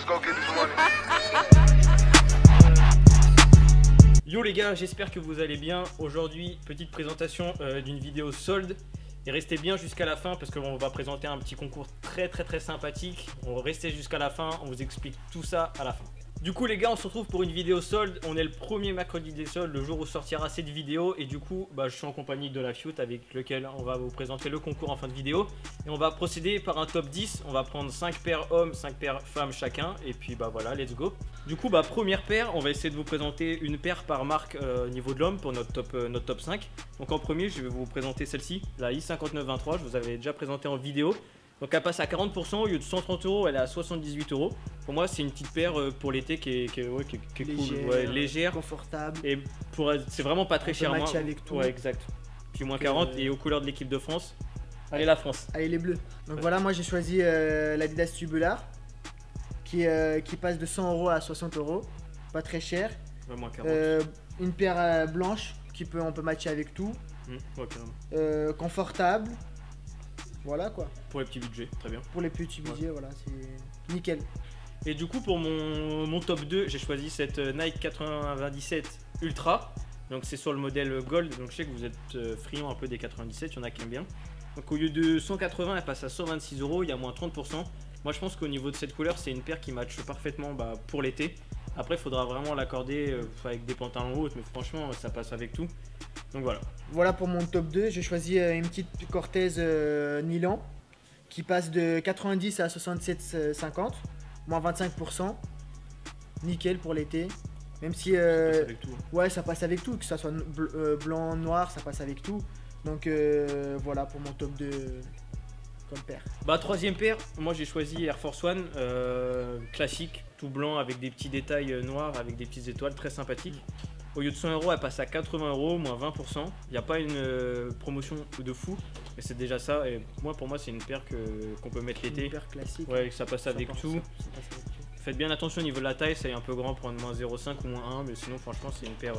go get this money. Yo les gars, j'espère que vous allez bien. Aujourd'hui, petite présentation d'une vidéo solde. Et restez bien jusqu'à la fin parce qu'on va présenter un petit concours très sympathique. On va rester jusqu'à la fin, on vous explique tout ça à la fin. Du coup les gars, on se retrouve pour une vidéo solde. On est le premier mercredi des soldes, le jour où sortira cette vidéo. Et du coup, je suis en compagnie de la Fioute avec lequel on va vous présenter le concours en fin de vidéo. Et on va procéder par un top 10. On va prendre 5 paires hommes, 5 paires femmes chacun. Et puis voilà, let's go. Du coup, première paire, on va essayer de vous présenter une paire par marque au niveau de l'homme pour notre top 5. Donc en premier, je vais vous présenter celle-ci, la I5923. Je vous avais déjà présenté en vidéo. Donc elle passe à 40%, au lieu de 130 €, elle est à 78 €. Pour moi, c'est une petite paire pour l'été qui est cool, légère, confortable. Et c'est vraiment pas très cher. Matcher avec tout. Ouais, exact. Puis moins 40 et aux couleurs de l'équipe de France. Allez la France. Allez les bleus. Donc voilà, moi j'ai choisi l'Adidas Tubular qui passe de 100 € à 60 €. Pas très cher. Ouais, moins 40. Une paire blanche on peut matcher avec tout. Ouais, carrément. Confortable. Voilà quoi. Pour les petits budgets, très bien. Pour les petits budgets, voilà, c'est nickel. Et du coup, pour mon top 2, j'ai choisi cette Nike 97 Ultra. Donc c'est sur le modèle Gold. Donc je sais que vous êtes friand un peu des 97, il y en a qui aiment bien. Donc au lieu de 180, elle passe à 126 €, il y a moins 30%. Moi je pense qu'au niveau de cette couleur, c'est une paire qui matche parfaitement pour l'été. Après, il faudra vraiment l'accorder avec des pantalons hauts, mais franchement, ça passe avec tout. Donc voilà. Voilà pour mon top 2. J'ai choisi une petite Cortez Milan qui passe de 90 à 67,50, moins 25%. Nickel pour l'été. Même si. Ça passe avec tout. Ouais, ça passe avec tout, que ça soit blanc, noir, ça passe avec tout. Donc voilà pour mon top 2 comme paire. Troisième paire, moi j'ai choisi Air Force One classique, tout blanc avec des petits détails noirs, avec des petites étoiles, très sympathique. Au lieu de 100 €, elle passe à 80 €, moins 20%. Il n'y a pas une promotion de fou, mais c'est déjà ça. Et pour moi, c'est une paire qu'on peut mettre l'été. Une paire classique. Ouais, ça passe avec tout. Faites bien attention au niveau de la taille, c'est un peu grand pour une moins 0,5 ou moins 1, mais sinon, franchement, c'est une paire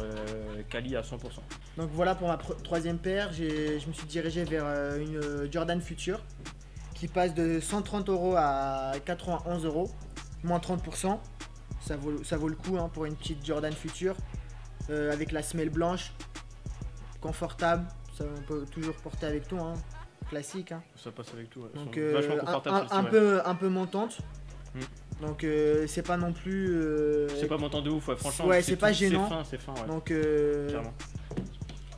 quali à 100%. Donc voilà pour ma troisième paire. Je me suis dirigé vers une Jordan Future qui passe de 130 € à 91 €, moins 30%. Ça vaut le coup pour une petite Jordan Future. Avec la semelle blanche, confortable, ça on peut toujours porter avec tout, classique. Ça passe avec tout, ouais. Donc vachement confortable. un peu montante. Donc c'est pas non plus. C'est pas montant de ouf, ouais, franchement. Ouais, c'est pas gênant. C'est fin, ouais. Donc clairement.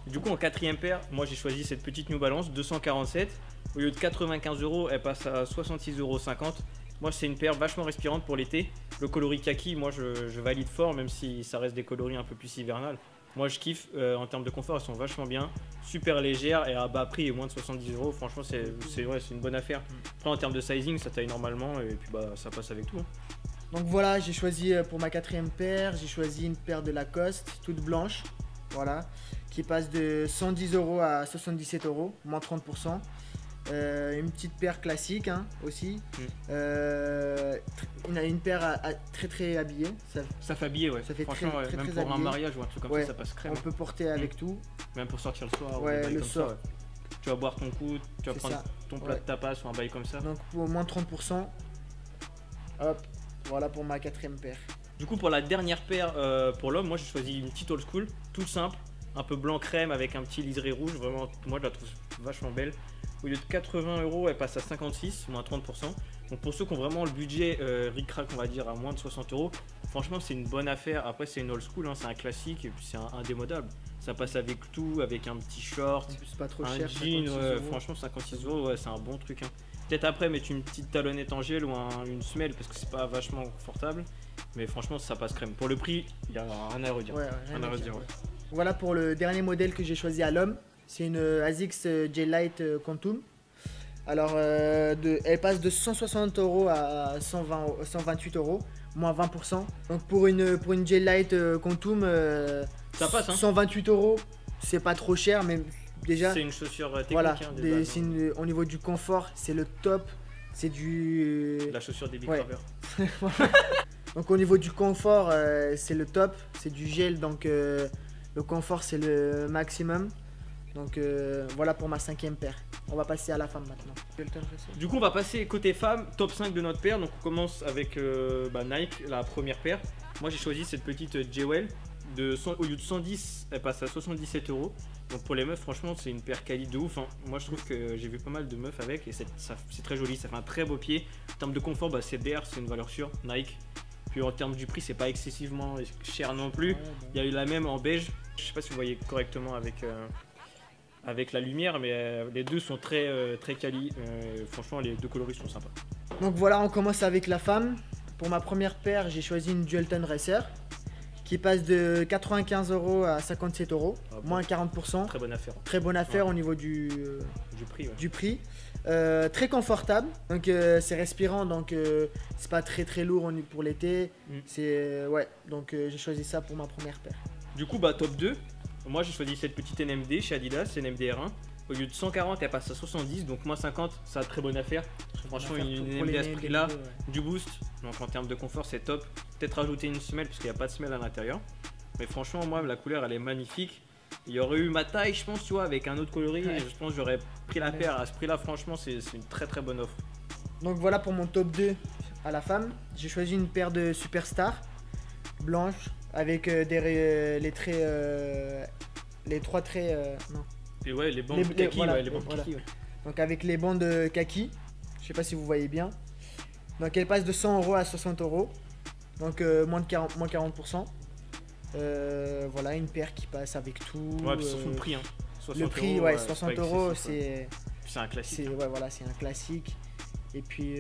Du coup en quatrième paire, moi j'ai choisi cette petite New Balance 247. Au lieu de 95 €, elle passe à 66,50 €. Moi c'est une paire vachement respirante pour l'été. Le coloris kaki, moi je valide fort, même si ça reste des coloris un peu plus hivernales. Moi je kiffe, en termes de confort elles sont vachement bien, super légères et à bas prix et moins de 70 €. Franchement c'est une bonne affaire. Après en termes de sizing ça taille normalement et puis ça passe avec tout. Donc voilà, j'ai choisi pour ma quatrième paire, j'ai choisi une paire de Lacoste toute blanche, voilà, qui passe de 110 € à 77 €, moins 30%. Une petite paire classique aussi. Une paire très habillée. Ça fait habiller, ouais. Ça fait franchement, très même pour habillé. un mariage ou un truc comme ça passe crème. On peut porter avec tout. Même pour sortir le soir. Ouais, le soir. Ça, ouais. Tu vas boire ton coup, tu vas prendre ton plat de tapas ou un bail comme ça. Donc pour moins 30%. Hop, voilà pour ma quatrième paire. Du coup pour la dernière paire pour l'homme, moi j'ai choisi une petite old school, toute simple, un peu blanc crème avec un petit liseré rouge. Vraiment, moi je la trouve vachement belle. Au lieu de 80 €, elle passe à 56, moins 30%. Donc pour ceux qui ont vraiment le budget ric-rac, on va dire à moins de 60 €, franchement c'est une bonne affaire. Après c'est une old school, c'est un classique et puis c'est indémodable. Ça passe avec tout, avec un petit short, c'est pas trop un cher, jean, franchement 56 €, ouais, c'est un bon truc. Peut-être après mettre une petite talonnette en gel ou une semelle parce que c'est pas vachement confortable. Mais franchement ça passe crème. Pour le prix, il n'y a rien à redire. Rien à redire. Ouais. Voilà pour le dernier modèle que j'ai choisi à l'homme. C'est une ASICS J-Lite Quantum. Alors, elle passe de 160 € à 128 €, moins 20%. Donc pour une J-Lite Quantum, ça passe, 128 €, c'est pas trop cher, mais déjà. C'est une chaussure technique. Voilà, Bases, au niveau du confort, c'est le top. C'est la chaussure des Big Cravers. Donc au niveau du confort, c'est le top. C'est du gel, donc le confort c'est le maximum. Donc voilà pour ma cinquième paire. On va passer à la femme maintenant. Du coup, on va passer côté femme, top 5 de notre paire. Donc, on commence avec Nike, la première paire. Moi, j'ai choisi cette petite Jewel. Au lieu de 110, elle passe à 77 euros. Donc, pour les meufs, franchement, c'est une paire quali de ouf. Hein. Moi, je trouve que j'ai vu pas mal de meufs avec et c'est très joli. Ça fait un très beau pied. En termes de confort, c'est DR, c'est une valeur sûre. Nike. Puis en termes du prix, c'est pas excessivement cher non plus. Il y a eu la même en beige. Je sais pas si vous voyez correctement avec la lumière, mais les deux sont très quali. Franchement, les deux coloris sont sympas. Donc voilà, on commence avec la femme. Pour ma première paire, j'ai choisi une Dual Tone Racer qui passe de 95 euros à 57 euros, moins 40%. Très bonne affaire. Très bonne affaire au niveau du prix. Ouais. Du prix. Très confortable, donc c'est respirant, donc c'est pas très lourd pour l'été. C'est donc j'ai choisi ça pour ma première paire. Du coup, top 2. Moi, j'ai choisi cette petite NMD chez Adidas, NMD R1. Au lieu de 140, elle passe à 70, donc moins 50, c'est une très bonne affaire. Franchement, une NMD à ce prix-là, du boost. Donc en termes de confort, c'est top. Peut-être rajouter une semelle, parce qu'il n'y a pas de semelle à l'intérieur. Mais franchement, moi, la couleur, elle est magnifique. Il y aurait eu ma taille, je pense, tu vois, avec un autre coloris. Et je pense que j'aurais pris la paire. À ce prix-là, franchement, c'est une très bonne offre. Donc voilà pour mon top 2 à la femme. J'ai choisi une paire de Superstar blanche avec les traits, les trois traits. Non. Et ouais, les bandes kaki. Voilà, les bandes kaki, ouais. Donc avec les bandes kaki, je sais pas si vous voyez bien. Donc elle passe de 100 euros à 60 euros. Donc moins 40%. Voilà, une paire qui passe avec tout. Ouais, puis surtout le prix. Hein. Le prix, ouais, 60 euros, c'est un classique. Ouais, voilà, c'est un classique. Et puis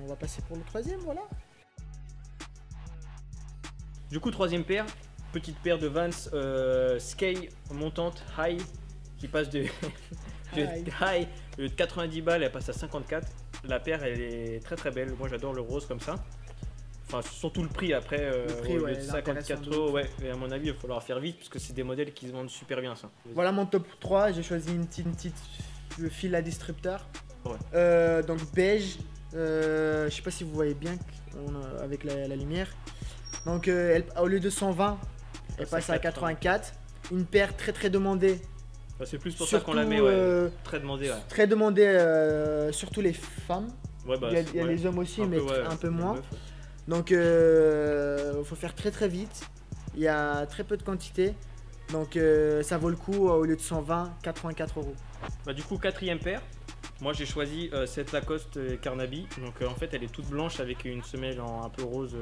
on va passer pour le troisième, voilà. Du coup, troisième paire, petite paire de Vans Sky montante high qui passe de high de 90 balles, elle passe à 54. La paire, elle est très belle. Moi, j'adore le rose comme ça. Enfin, surtout le prix après, au lieu de 54 euros, ouais, et à mon avis, il va falloir faire vite parce que c'est des modèles qui se vendent super bien, ça. Voilà mon top 3, j'ai choisi une petite fil à disrupteur. Ouais. Donc beige, je sais pas si vous voyez bien avec la lumière. Donc au lieu de 120, elle passe à 84. Une paire très demandée. C'est plus pour surtout, ça qu'on la met, ouais. Très demandée, ouais. Très demandée, surtout les femmes. Ouais, il y a les hommes aussi, mais un peu moins. Meuf, ouais. Donc faut faire très vite. Il y a très peu de quantité. Donc ça vaut le coup au lieu de 120, 84 euros. Du coup, quatrième paire. Moi j'ai choisi cette Lacoste Carnaby. Donc en fait elle est toute blanche avec une semelle un peu rose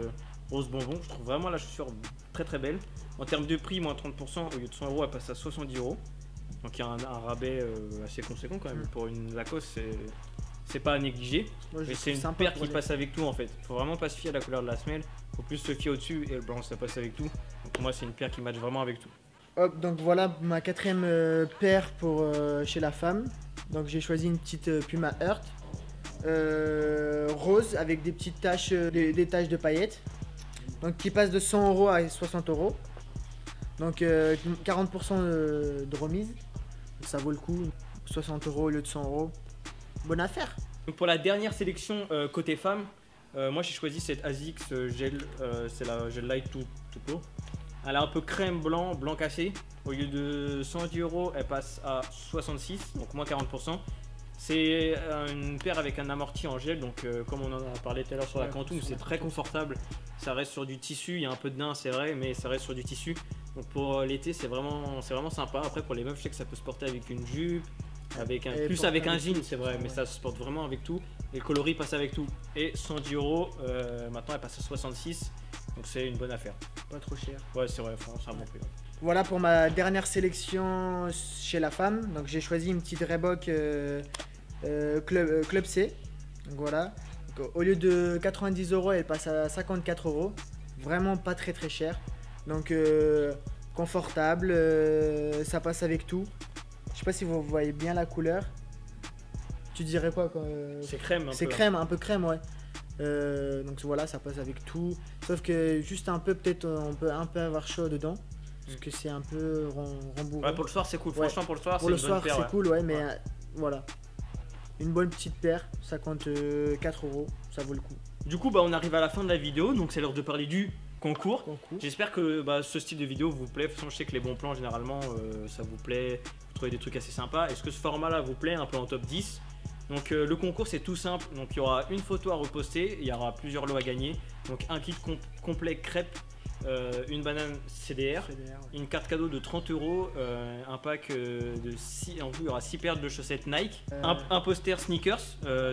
bonbon. Je trouve vraiment la chaussure très belle. En termes de prix, moins 30%, au lieu de 100 euros, elle passe à 70 euros. Donc il y a un rabais assez conséquent quand même. Pour une Lacoste, c'est pas à négliger. Mais c'est une paire qui passe avec tout en fait. Faut vraiment pas se fier à la couleur de la semelle. Faut plus se fier au-dessus et le blanc ça passe avec tout. Donc pour moi c'est une paire qui match vraiment avec tout. Hop, donc voilà ma quatrième paire pour chez la femme. Donc j'ai choisi une petite Puma Earth rose avec des petites taches, des taches de paillettes. Donc qui passe de 100 euros à 60 euros. Donc 40% de remise. Donc, ça vaut le coup. 60 euros au lieu de 100 euros. Bonne affaire. Donc pour la dernière sélection côté femme, moi j'ai choisi cette ASICS gel, c'est la Gel Light tout court. Elle est un peu crème blanc cassé. Au lieu de 110 euros, elle passe à 66, donc moins 40%. C'est une paire avec un amorti en gel, donc comme on en a parlé tout à l'heure sur la Quantum, c'est très confortable. Ça reste sur du tissu, il y a un peu de daim, c'est vrai, mais ça reste sur du tissu. Donc pour l'été, c'est vraiment sympa. Après pour les meufs, je sais que ça peut se porter avec une jupe, avec un jean, c'est vrai, mais ça se porte vraiment avec tout. Et le coloris passe avec tout. Et 110 euros, maintenant elle passe à 66, donc c'est une bonne affaire. Pas trop cher. Ouais, c'est vrai, c'est un bon prix. Voilà pour ma dernière sélection chez la femme. Donc j'ai choisi une petite Reebok Club C. Donc voilà. Donc, au lieu de 90 euros, elle passe à 54 euros. Vraiment pas très cher. Donc confortable, ça passe avec tout. Je sais pas si vous voyez bien la couleur. Tu dirais quoi C'est crème. C'est crème, un peu crème, ouais. Donc voilà, ça passe avec tout. Sauf que juste un peu, peut-être on peut un peu avoir chaud dedans. Parce que c'est un peu rembourré. Ouais, pour le soir c'est cool, franchement pour le soir c'est une bonne paire. C'est cool, ouais, mais voilà. Une bonne petite paire, ça compte 4 euros, ça vaut le coup. Du coup, on arrive à la fin de la vidéo, donc c'est l'heure de parler du concours. J'espère que ce style de vidéo vous plaît. De toute façon, je sais que les bons plans, généralement, ça vous plaît. trouver des trucs assez sympas. Est-ce que ce format là vous plaît, un peu en top 10? Donc le concours c'est tout simple, donc il y aura une photo à reposter, il y aura plusieurs lots à gagner. Donc un kit complet crêpes, une banane CDR, une carte cadeau de 30 €, un pack de 6, en tout il y aura 6 paires de chaussettes Nike, un poster sneakers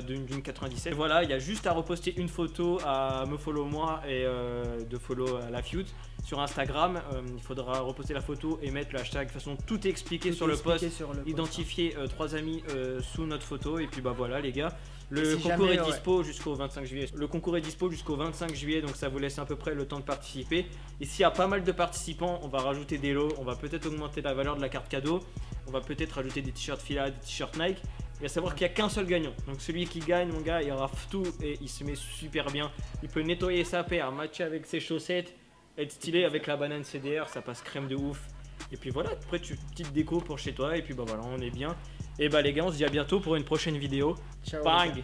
d'une 97. Et voilà, il y a juste à reposter une photo, à me follow moi et de follow la Feud sur Instagram. Il faudra reposter la photo et mettre le hashtag. De toute façon tout est expliqué sur le post, identifier 3 amis sous notre photo et puis bah voilà les gars. Le concours est dispo jusqu'au 25 juillet. Le concours est dispo jusqu'au 25 juillet, donc ça vous laisse à peu près le temps de participer. Et s'il y a pas mal de participants, on va rajouter des lots, on va peut-être augmenter la valeur de la carte cadeau, on va peut-être rajouter des t-shirts Fila, des t-shirts Nike. Et à savoir qu'il n'y a qu'un seul gagnant. Donc celui qui gagne, mon gars, il rafle tout et il se met super bien. Il peut nettoyer sa paire, matcher avec ses chaussettes, être stylé avec la banane CDR, ça passe crème de ouf. Et puis voilà, après tu petite déco pour chez toi et puis bah voilà, on est bien. Et bah les gars, on se dit à bientôt pour une prochaine vidéo. Ciao. Bang.